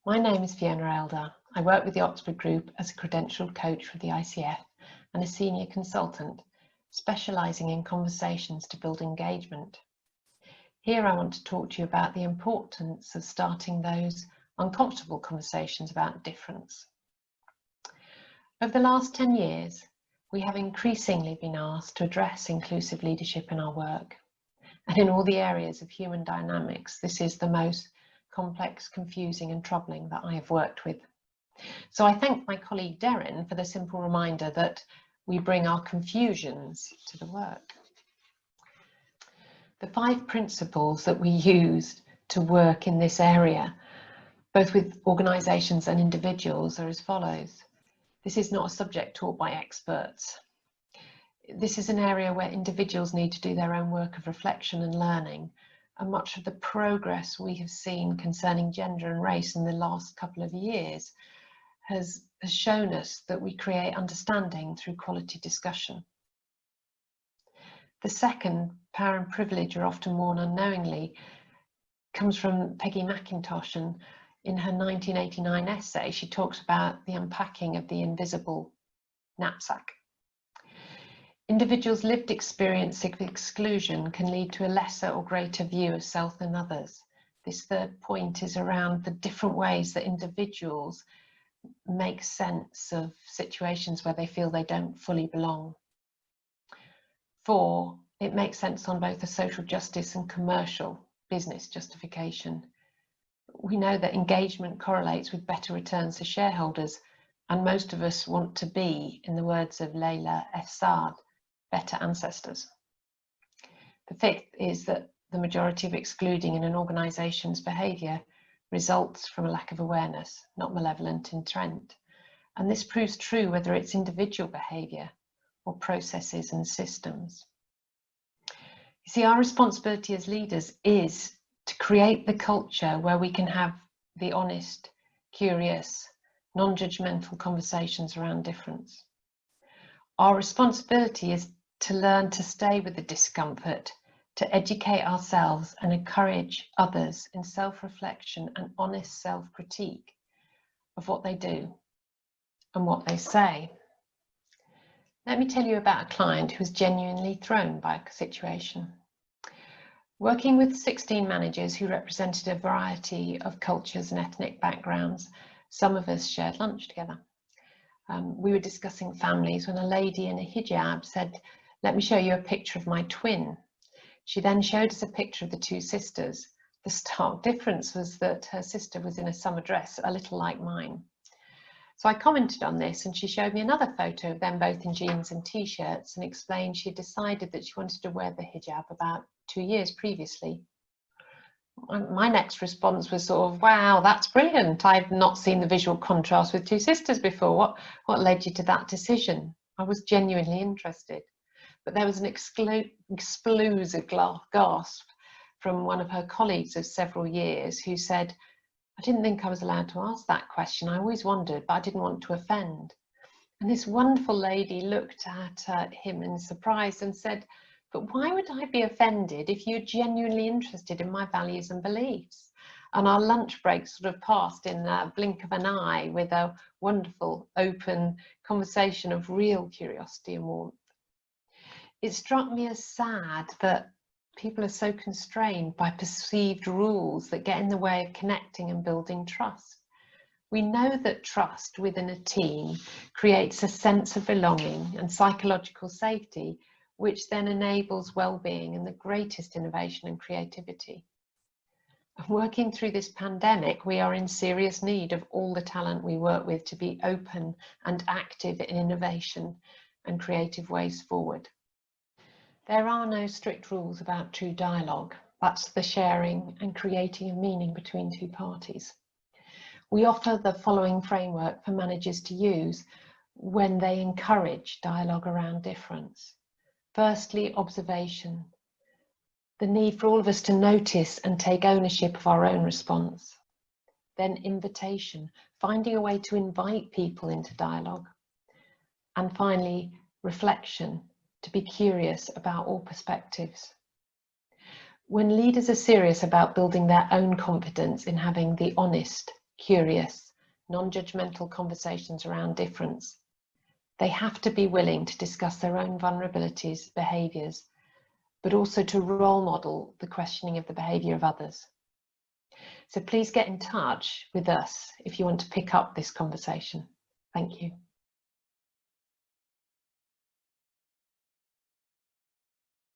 My name is Fiona Elder. I work with the Oxford Group as a credentialed coach for the ICF and a senior consultant, specialising in conversations to build engagement. Here I want to talk to you about the importance of starting those uncomfortable conversations about difference. Over the last 10 years, we have increasingly been asked to address inclusive leadership in our work. And in all the areas of human dynamics, this is the most complex, confusing and troubling that I have worked with. So I thank my colleague Darren for the simple reminder that we bring our confusions to the work. The 5 principles that we use to work in this area, both with organisations and individuals, are as follows. This is not a subject taught by experts. This is an area where individuals need to do their own work of reflection and learning, and much of the progress we have seen concerning gender and race in the last couple of years has shown us that we create understanding through quality discussion. The second, power and privilege are often worn unknowingly, comes from Peggy McIntosh, and in her 1989 essay she talks about the unpacking of the invisible knapsack. Individuals' lived experience of exclusion can lead to a lesser or greater view of self than others. This third point is around the different ways that individuals make sense of situations where they feel they don't fully belong. 4, it makes sense on both a social justice and commercial business justification. We know that engagement correlates with better returns to shareholders, and most of us want to be, in the words of Layla Essad, better ancestors. The 5th is that the majority of excluding in an organisation's behaviour results from a lack of awareness, not malevolent intent. And this proves true whether it's individual behaviour or processes and systems. You see, our responsibility as leaders is to create the culture where we can have the honest, curious, non-judgmental conversations around difference. Our responsibility is to learn to stay with the discomfort, to educate ourselves and encourage others in self-reflection and honest self-critique of what they do and what they say. Let me tell you about a client who was genuinely thrown by a situation. Working with 16 managers who represented a variety of cultures and ethnic backgrounds, some of us shared lunch together. We were discussing families when a lady in a hijab said, "Let me show you a picture of my twin." She then showed us a picture of the 2 sisters. The stark difference was that her sister was in a summer dress, a little like mine. So I commented on this, and she showed me another photo of them both in jeans and t-shirts and explained she decided that she wanted to wear the hijab about 2 years previously. My next response was sort of, wow, that's brilliant. I've not seen the visual contrast with 2 sisters before. What led you to that decision? I was genuinely interested. But there was an explosive gasp from one of her colleagues of several years who said, "I didn't think I was allowed to ask that question. I always wondered, but I didn't want to offend." And this wonderful lady looked at him in surprise and said, "But why would I be offended if you're genuinely interested in my values and beliefs?" And our lunch break sort of passed in a blink of an eye with a wonderful open conversation of real curiosity and warmth. It struck me as sad that people are so constrained by perceived rules that get in the way of connecting and building trust. We know that trust within a team creates a sense of belonging and psychological safety, which then enables well-being and the greatest innovation and creativity. Working through this pandemic, we are in serious need of all the talent we work with to be open and active in innovation and creative ways forward. There are no strict rules about true dialogue. That's the sharing and creating of meaning between 2 parties. We offer the following framework for managers to use when they encourage dialogue around difference. Firstly, observation. The need for all of us to notice and take ownership of our own response. Then invitation, finding a way to invite people into dialogue. And finally, reflection, to be curious about all perspectives. When leaders are serious about building their own confidence in having the honest, curious, non-judgmental conversations around difference. They have to be willing to discuss their own vulnerabilities, behaviours, but also to role model the questioning of the behaviour of others. So please get in touch with us if you want to pick up this conversation. Thank you.